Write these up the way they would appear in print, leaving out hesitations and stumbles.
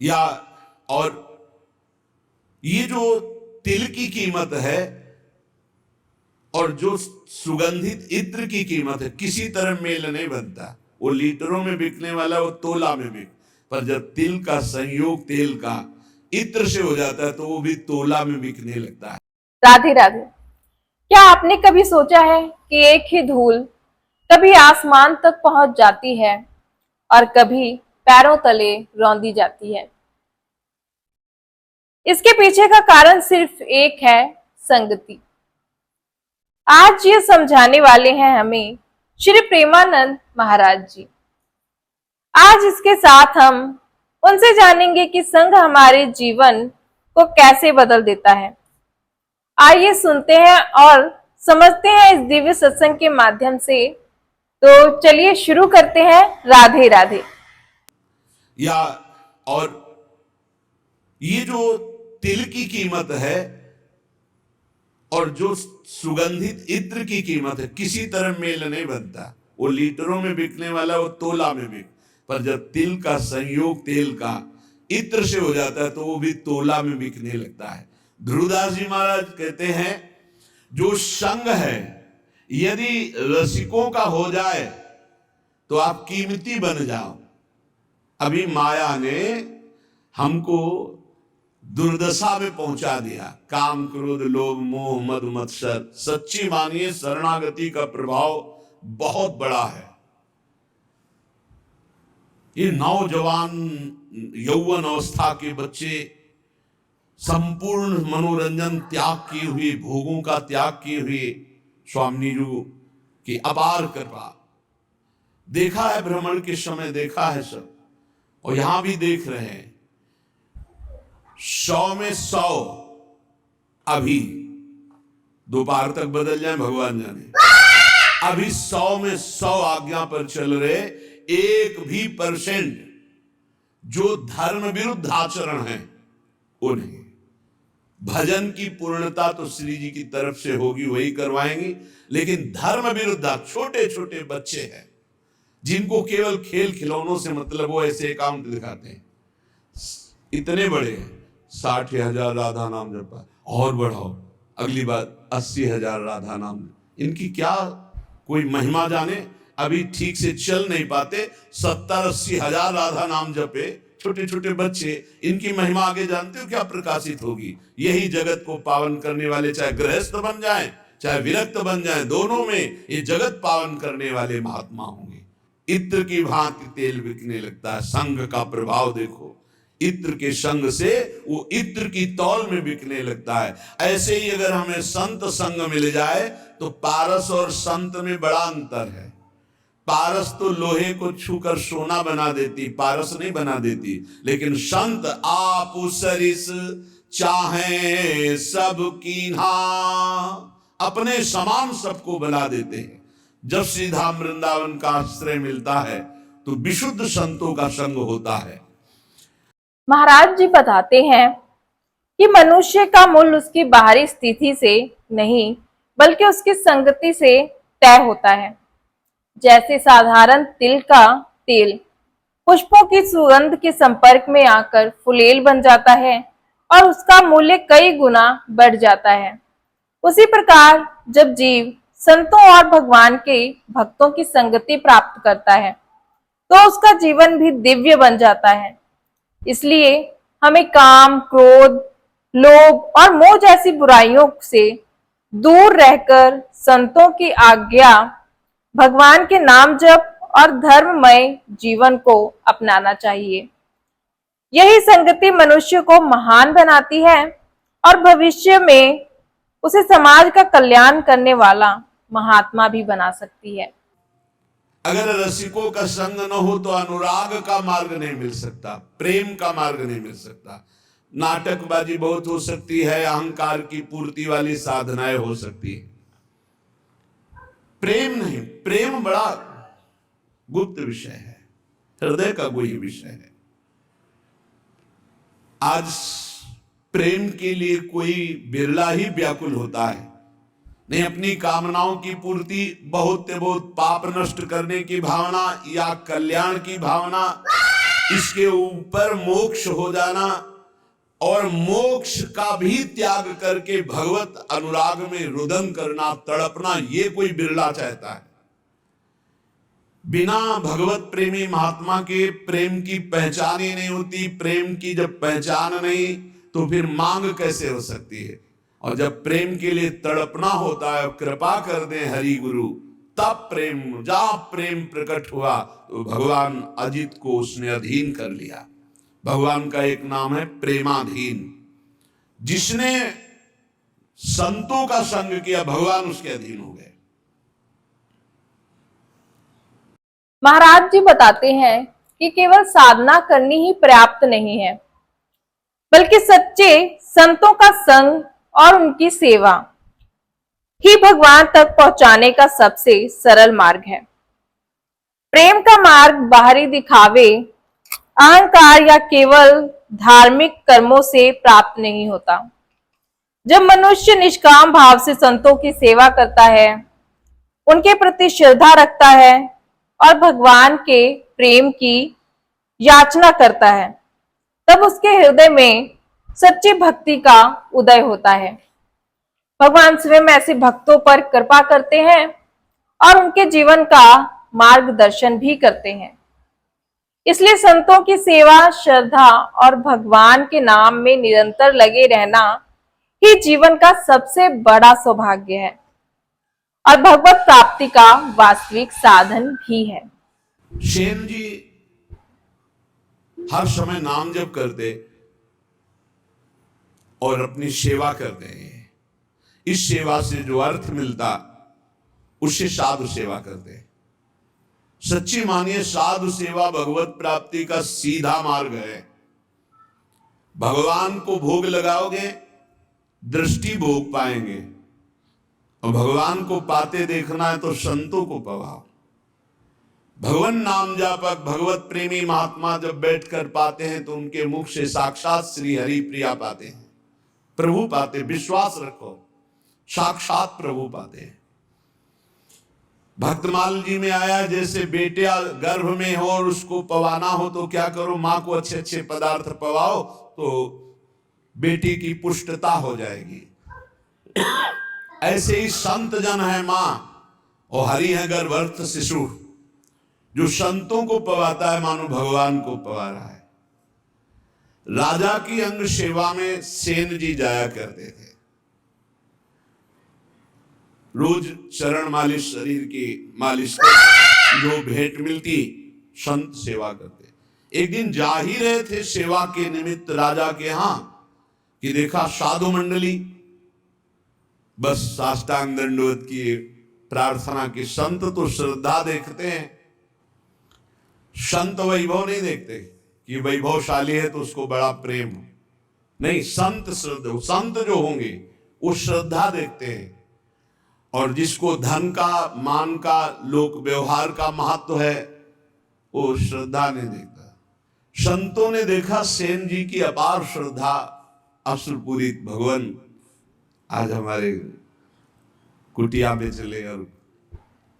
या और ये जो तिल की कीमत है और जो सुगंधित इत्र की कीमत है, किसी तरह मेल नहीं बनता। वो लीटरों में बिकने वाला वो तोला में बिक, पर जब तिल का संयोग तेल का इत्र से हो जाता है तो वो भी तोला में बिकने लगता है। राधे राधे। क्या आपने कभी सोचा है कि एक ही धूल कभी आसमान तक पहुंच जाती है और कभी पैरों तले रौंदी जाती है? इसके पीछे का कारण सिर्फ एक है, संगति। आज ये समझाने वाले हैं हमें श्री प्रेमानंद महाराज जी। आज इसके साथ हम उनसे जानेंगे कि संग हमारे जीवन को कैसे बदल देता है। आइए सुनते हैं और समझते हैं इस दिव्य सत्संग के माध्यम से। तो चलिए शुरू करते हैं। राधे राधे। या और ये जो तिल की कीमत है और जो सुगंधित इत्र की कीमत है, किसी तरह मेल नहीं बनता। वो लीटरों में बिकने वाला वो तोला में बिक, पर जब तिल का संयोग तेल का इत्र से हो जाता है तो वो भी तोला में बिकने लगता है। ध्रुवदास जी महाराज कहते हैं, जो संग है यदि रसिकों का हो जाए तो आप कीमती बन जाओ। अभी माया ने हमको दुर्दशा में पहुंचा दिया। काम क्रोध लोभ मोह मद मत्सर, सच्ची मानिए शरणागति का प्रभाव बहुत बड़ा है। ये नौजवान यौवन अवस्था के बच्चे संपूर्ण मनोरंजन त्याग किए हुए, भोगों का त्याग किए हुए, स्वामी जी की अपार कृपा। देखा है भ्रमण के समय, देखा है सब, और यहां भी देख रहे हैं। 100 में 100 अभी दोपहर तक बदल जाए भगवान जाने। अभी 100 में 100 आज्ञा पर चल रहे, 1% जो धर्म विरुद्ध आचरण है वो नहीं। भजन की पूर्णता तो श्री जी की तरफ से होगी, वही करवाएंगी, लेकिन धर्म विरुद्ध छोटे छोटे बच्चे हैं जिनको केवल खेल खिलौनों से मतलब, वो ऐसे अकाउंट दिखाते हैं। इतने बड़े हैं, 60,000 राधा नाम जपा, और बढ़ाओ अगली बात 80,000 राधा नाम। इनकी क्या कोई महिमा जाने, अभी ठीक से चल नहीं पाते, 70-80 हजार राधा नाम जपे छोटे छोटे बच्चे। इनकी महिमा आगे जानते हो क्या प्रकाशित होगी? यही जगत को पावन करने वाले, चाहे गृहस्थ बन जाएं चाहे विरक्त बन जाएं, दोनों में ये जगत पावन करने वाले महात्मा होंगे। इत्र की भांति तेल बिकने लगता है। संग का प्रभाव देखो, इत्र के संग से वो इत्र की तौल में बिकने लगता है। ऐसे ही अगर हमें संत संग मिल जाए तो पारस और संत में बड़ा अंतर है। पारस तो लोहे को छूकर सोना बना देती, पारस नहीं बना देती, लेकिन संत आप सरिस चाहे सब कीन्हा, अपने समान सबको बना देते हैं। जब सीधा वृंदावन का आश्रय मिलता है तो विशुद्ध संतों का संग होता है। महाराज जी बताते हैं कि मनुष्य का मूल्य उसकी बाहरी स्थिति से नहीं बल्कि उसकी संगति से तय होता है। जैसे साधारण तिल का तेल पुष्पों की सुगंध के संपर्क में आकर फुलेल बन जाता है और उसका मूल्य कई गुना बढ़ जाता है, उसी प्रकार जब जीव संतों और भगवान के भक्तों की संगति प्राप्त करता है तो उसका जीवन भी दिव्य बन जाता है। इसलिए हमें काम, क्रोध, लोभ और मोह जैसी बुराइयों से दूर रहकर संतों की आज्ञा, भगवान के नाम जप और धर्ममय जीवन को अपनाना चाहिए। यही संगति मनुष्य को महान बनाती है और भविष्य में उसे समाज का कल्याण करने वाला महात्मा भी बना सकती है। अगर रसिकों का संग न हो तो अनुराग का मार्ग नहीं मिल सकता, प्रेम का मार्ग नहीं मिल सकता। नाटकबाजी बहुत हो सकती है, अहंकार की पूर्ति वाली साधनाएं हो सकती है, प्रेम नहीं। प्रेम बड़ा गुप्त विषय है, हृदय का कोई विषय है। आज प्रेम के लिए कोई बिरला ही व्याकुल होता है। नहीं, अपनी कामनाओं की पूर्ति, बहुत से बहुत पाप नष्ट करने की भावना या कल्याण की भावना इसके ऊपर मोक्ष हो जाना और मोक्ष का भी त्याग करके भगवत अनुराग में रुदन करना, तड़पना, ये कोई बिरला चाहता है। बिना भगवत प्रेमी महात्मा के प्रेम की पहचान ही नहीं होती। प्रेम की जब पहचान नहीं तो फिर मांग कैसे हो सकती है। और जब प्रेम के लिए तड़पना होता है, कृपा कर दे हरि गुरु, तब प्रेम, जहां प्रेम प्रकट हुआ तो भगवान अजित को उसने अधीन कर लिया। भगवान का एक नाम है प्रेमाधीन। जिसने संतों का संग किया, भगवान उसके अधीन हो गए। महाराज जी बताते हैं कि केवल साधना करनी ही पर्याप्त नहीं है, बल्कि सच्चे संतों का संग और उनकी सेवा ही भगवान तक पहुंचाने का सबसे सरल मार्ग है। प्रेम का मार्ग बाहरी दिखावे, अहंकार या केवल धार्मिक कर्मों से प्राप्त नहीं होता। जब मनुष्य निष्काम भाव से संतों की सेवा करता है, उनके प्रति श्रद्धा रखता है और भगवान के प्रेम की याचना करता है, तब उसके हृदय में सच्ची भक्ति का उदय होता है। भगवान स्वयं ऐसे भक्तों पर कृपा करते हैं और उनके जीवन का मार्गदर्शन भी करते हैं। इसलिए संतों की सेवा, श्रद्धा और भगवान के नाम में निरंतर लगे रहना ही जीवन का सबसे बड़ा सौभाग्य है और भगवत प्राप्ति का वास्तविक साधन भी है। सेन जी हर समय नाम जप करते और अपनी सेवा करते हैं। इस सेवा से जो अर्थ मिलता उससे साधु सेवा करते। सच्ची मानिए, साधु सेवा भगवत प्राप्ति का सीधा मार्ग है। भगवान को भोग लगाओगे, दृष्टि भोग पाएंगे, और भगवान को पाते देखना है तो संतों को पवाओ। भगवान नाम जापक, भगवत प्रेमी महात्मा जब बैठकर पाते हैं तो उनके मुख से साक्षात श्री हरि प्रिया पाते हैं, प्रभु पाते। विश्वास रखो, साक्षात प्रभु पाते हैं। भक्तमाल जी में आया, जैसे बेटे गर्भ में हो और उसको पवाना हो तो क्या करो, मां को अच्छे अच्छे पदार्थ पवाओ तो बेटी की पुष्टता हो जाएगी। ऐसे ही संत जन है मां और हरि है गर्भस्थ शिशु। जो संतों को पवाता है मानो भगवान को पवा रहा है। राजा की अंग सेवा में सेन जी जाया करते थे। रोज चरण मालिश, शरीर की मालिश कर, जो भेंट मिलती संत सेवा करते। एक दिन जा ही रहे थे सेवा के निमित्त राजा के यहां कि देखा साधु मंडली बस साष्टांग दंडवत की प्रार्थना की। संत तो श्रद्धा देखते हैं, संत वैभव नहीं देखते कि वैभवशाली है तो उसको बड़ा प्रेम हो। नहीं, संत श्रद्धा, संत जो होंगे वो श्रद्धा देखते हैं। और जिसको धन का, मान का, लोक व्यवहार का महत्व है वो श्रद्धा नहीं देखता। संतों ने देखा सेन जी की अपार श्रद्धा, अश्रुपूरित। भगवान आज हमारे कुटिया में चले और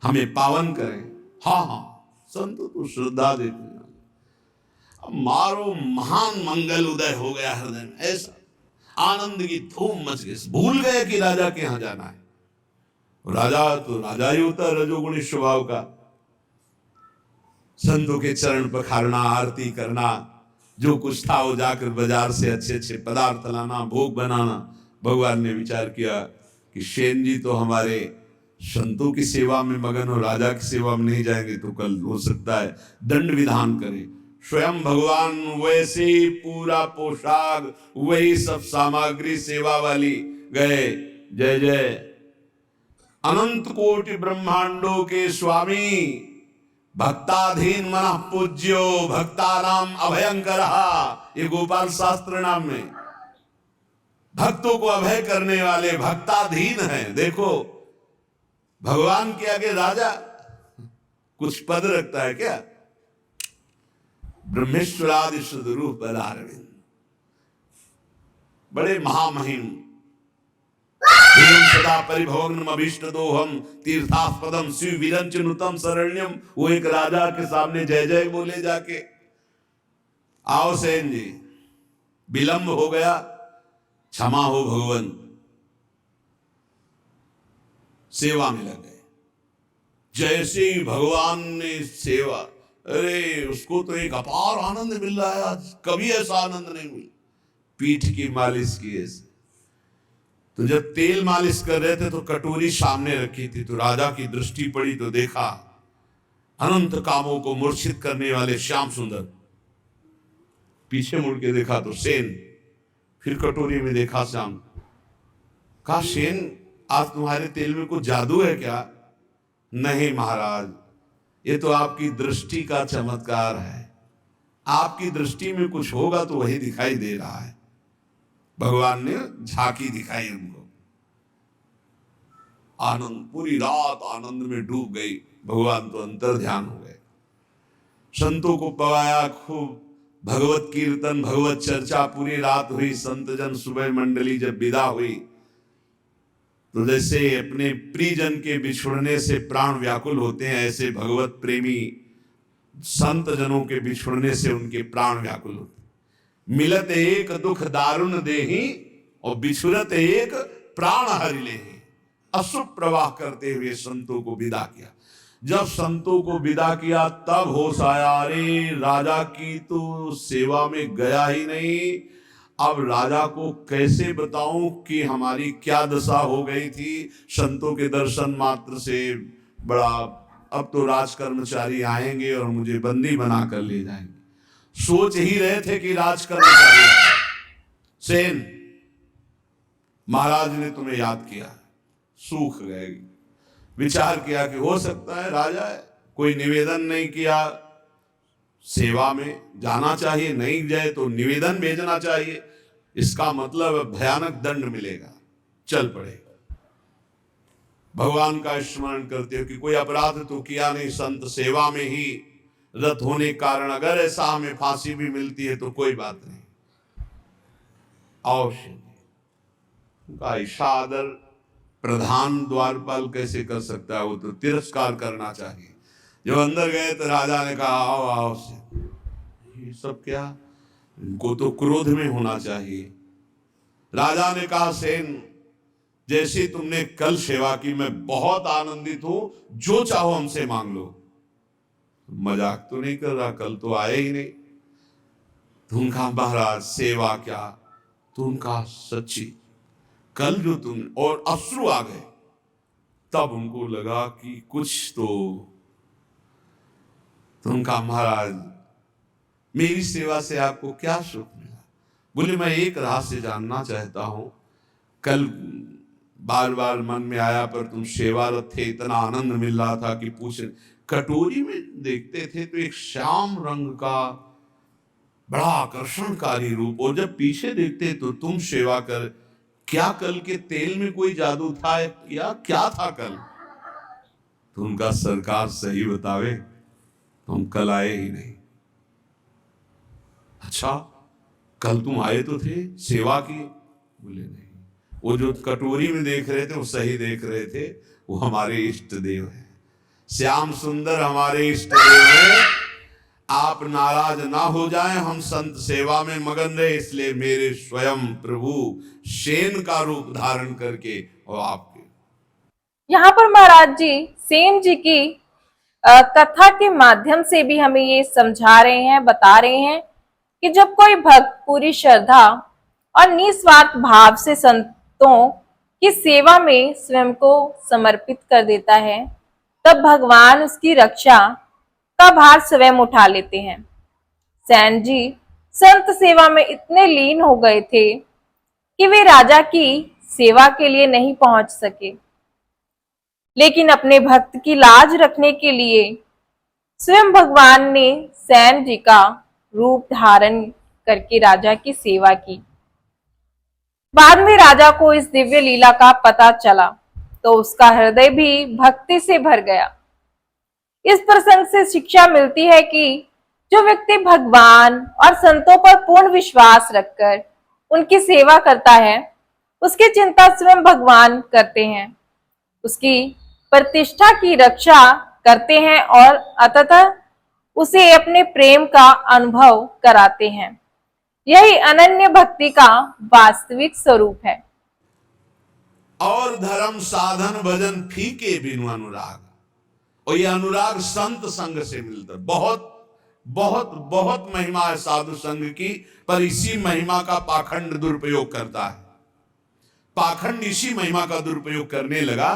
हमें पावन करें। हाँ हाँ, संत तो श्रद्धा देते हैं। अब मारो महान मंगल उदय हो गया हृदय में, ऐसा आनंद की धूम मच गई। भूल गए कि राजा के यहां जाना है। राजा तो राजा ही होता है, रजोगुणी स्वभाव का। संतों के चरण पखारना, आरती करना, जो कुछ था वो जाकर बाजार से अच्छे अच्छे पदार्थ लाना, भोग बनाना। भगवान ने विचार किया कि सेन जी तो हमारे संतों की सेवा में मगन हो, राजा की सेवा में नहीं जाएंगे तो कल हो सकता है दंड विधान करें। स्वयं भगवान वैसे ही पूरा पोशाक, वही सब सामग्री सेवा वाली गए। जय जय अनंत कोटि ब्रह्मांडों के स्वामी, भक्ताधीन मनः पूज्यो, भक्तानाम अभयंकरः। ये गोपाल शास्त्र नाम में भक्तों को अभय करने वाले भक्ताधीन हैं। देखो भगवान के आगे राजा कुछ पद रखता है क्या? ब्रह्मेश्वरादि सुदरूप बलारविंद, बड़े महामहिम। सदा परिभवग्नम अभीष्ट दोहम तीर्थास्पदम शिव विरंचनुतम शरण्यम। वो एक राजा के सामने जय जय बोले जाके। आओ सेन जी, विलंब हो गया, क्षमा हो भगवान। सेवा में लग गए। जैसे ही भगवान ने सेवा, अरे उसको तो एक अपार आनंद मिल रहा है आज, कभी ऐसा आनंद नहीं मिला। पीठ की मालिश की ऐसे, तो जब तेल मालिश कर रहे थे तो कटोरी सामने रखी थी, तो राजा की दृष्टि पड़ी तो देखा अनंत कामों को मूर्छित करने वाले श्याम सुंदर। पीछे मुड़ के देखा तो सेन, फिर कटोरी में देखा श्याम। कहा सेन, आज तुम्हारे तेल में कुछ जादू है क्या? नहीं महाराज, ये तो आपकी दृष्टि का चमत्कार है। आपकी दृष्टि में कुछ होगा तो वही दिखाई दे रहा है। भगवान ने झांकी दिखाई उनको। आनंद, पूरी रात आनंद में डूब गई। भगवान तो अंतर ध्यान हो गए। संतों को पवाया खूब, भगवत कीर्तन भगवत चर्चा पूरी रात हुई। संत जन सुबह मंडली जब विदा हुई तो जैसे अपने प्रियजन के बिछुड़ने से प्राण व्याकुल होते हैं, ऐसे भगवत प्रेमी संत जनों के बिछुड़ने से उनके प्राण व्याकुल होते। मिलत एक दुख दारुण देहि और बिछुड़त एक प्राण हरि लेहि। अश्रु प्रवाह करते हुए संतों को विदा किया। जब संतों को विदा किया तब होश आया, अरे राजा की तो सेवा में गया ही नहीं। अब राजा को कैसे बताऊं कि हमारी क्या दशा हो गई थी। संतों के दर्शन मात्र से बड़ा, अब तो राज कर्मचारी आएंगे और मुझे बंदी बना कर ले जाएंगे। सोच ही रहे थे कि राज कर्मचारी सेन, महाराज ने तुम्हें याद किया, सूख गए। विचार किया कि हो सकता है राजा है, कोई निवेदन नहीं किया, सेवा में जाना चाहिए, नहीं जाए तो निवेदन भेजना चाहिए, इसका मतलब भयानक दंड मिलेगा। चल पड़े। भगवान का स्मरण करते हो कि कोई अपराध तो किया नहीं, संत सेवा में ही रत होने के कारण अगर ऐसा हमें फांसी भी मिलती है तो कोई बात नहीं। अवश्य उनका इशादर प्रधान द्वारपाल कैसे कर सकता है, वो तो तिरस्कार करना चाहिए। जब अंदर गए तो राजा ने कहा आओ आओ से, ये सब क्या, इनको तो क्रोध में होना चाहिए। राजा ने कहा सेन, जैसे तुमने कल सेवा की मैं बहुत आनंदित हूं, जो चाहो हमसे मांग लो। मजाक तो नहीं कर रहा, कल तो आए ही नहीं। तुम कहा महाराज सेवा क्या, तुम कहा सच्ची कल जो तुम, और अश्रु आ गए। तब उनको लगा कि कुछ तो। तुम कहा महाराज मेरी सेवा से आपको क्या सुख मिला? बोले मैं एक रहस्य जानना चाहता हूं। कल बार बार मन में आया पर तुम सेवारत थे, इतना आनंद मिल रहा था कि पूछे। कटोरी में देखते थे तो एक श्याम रंग का बड़ा आकर्षणकारी रूप, और जब पीछे देखते तो तुम सेवा कर। क्या कल के तेल में कोई जादू था या क्या था कल? तुमका सरकार सही बतावे, तुम कल आए ही नहीं। अच्छा कल तुम आए तो थे, सेवा की? बोले नहीं, वो जो कटोरी में देख रहे थे वो सही देख रहे थे, वो हमारे इष्ट देव हैं। श्याम सुंदर हमारे इष्ट देव हैं। आप नाराज ना हो जाएं, हम संत सेवा में मगन रहे, इसलिए मेरे स्वयं प्रभु सेन का रूप धारण करके और आपके। यहाँ पर महाराज जी सेन जी की कथा के माध्यम से भी हमें ये समझा रहे हैं, बता रहे हैं कि जब कोई भक्त पूरी श्रद्धा और निस्वार्थ भाव से संतों की सेवा में स्वयं को समर्पित कर देता है, तब भगवान उसकी रक्षा का भार स्वयं उठा लेते हैं। सेन जी संत सेवा में इतने लीन हो गए थे कि वे राजा की सेवा के लिए नहीं पहुंच सके, लेकिन अपने भक्त की लाज रखने के लिए स्वयं भगवान ने सेन जी का रूप धारण करके राजा की सेवा की। बाद में राजा को इस दिव्य लीला का पता चला तो उसका हृदय भी भक्ति से भर गया। इस प्रसंग से शिक्षा मिलती है कि जो व्यक्ति भगवान और संतों पर पूर्ण विश्वास रखकर उनकी सेवा करता है, उसकी चिंता स्वयं भगवान करते हैं, उसकी प्रतिष्ठा की रक्षा करते हैं और अंततः उसे अपने प्रेम का अनुभव कराते हैं। यही अनन्य भक्ति का वास्तविक स्वरूप है। और धर्म साधन भजन फीके बिनु अनुराग, और ये अनुराग संत संग से मिलता है। बहुत बहुत बहुत महिमा है साधु संग की, पर इसी महिमा का पाखंड दुरुपयोग करता है। पाखंड इसी महिमा का दुरुपयोग करने लगा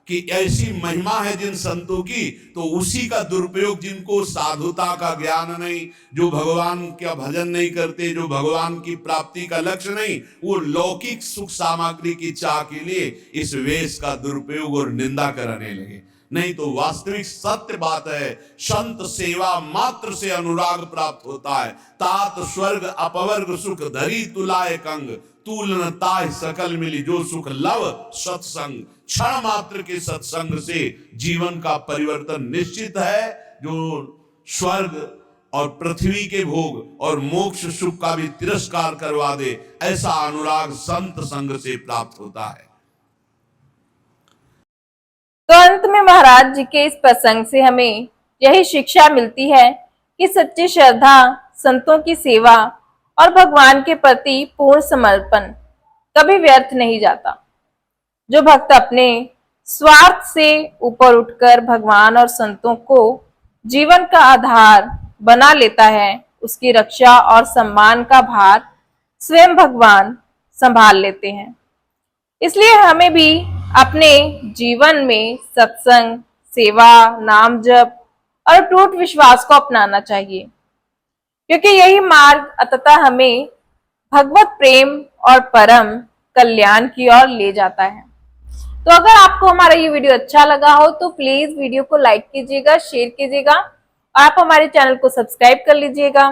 कि ऐसी महिमा है जिन संतों की, तो उसी का दुरुपयोग, जिनको साधुता का ज्ञान नहीं, जो भगवान का भजन नहीं करते, जो भगवान की प्राप्ति का लक्ष्य नहीं, वो लौकिक सुख सामग्री की चाह के लिए इस वेश का दुरुपयोग और निंदा कराने लगे। नहीं तो वास्तविक सत्य बात है, संत सेवा मात्र से अनुराग प्राप्त होता है। तात स्वर्ग अपवर्ग सुख धरी तुलाए कंग, तूलन ताय सकल मिली जो सुख लव सत्संग। क्षण मात्र के सत्संग से जीवन का परिवर्तन निश्चित है। जो स्वर्ग और पृथ्वी के भोग और मोक्ष सुख का भी तिरस्कार करवा दे, ऐसा अनुराग संत संग से प्राप्त होता है। तो अंत में महाराज जी के इस प्रसंग से हमें यही शिक्षा मिलती है कि सच्ची श्रद्धा, संतों की सेवा और भगवान के प्रति पूर्ण समर्पण कभी व्यर्थ नहीं जाता। जो भक्त अपने स्वार्थ से ऊपर उठकर भगवान और संतों को जीवन का आधार बना लेता है, उसकी रक्षा और सम्मान का भार स्वयं भगवान संभाल लेते हैं। इसलिए हमें भी अपने जीवन में सत्संग, सेवा, नाम जप और अटूट विश्वास को अपनाना चाहिए, क्योंकि यही मार्ग अंततः हमें भगवत प्रेम और परम कल्याण की ओर ले जाता है। तो अगर आपको हमारा ये वीडियो अच्छा लगा हो तो प्लीज वीडियो को लाइक कीजिएगा, शेयर कीजिएगा, आप हमारे चैनल को सब्सक्राइब कर लीजिएगा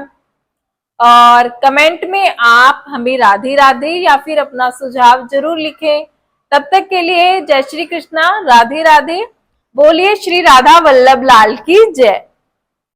और कमेंट में आप हमें राधे राधे या फिर अपना सुझाव जरूर लिखें। तब तक के लिए जय श्री कृष्णा, राधे राधे। बोलिए श्री राधा वल्लभ लाल की जय।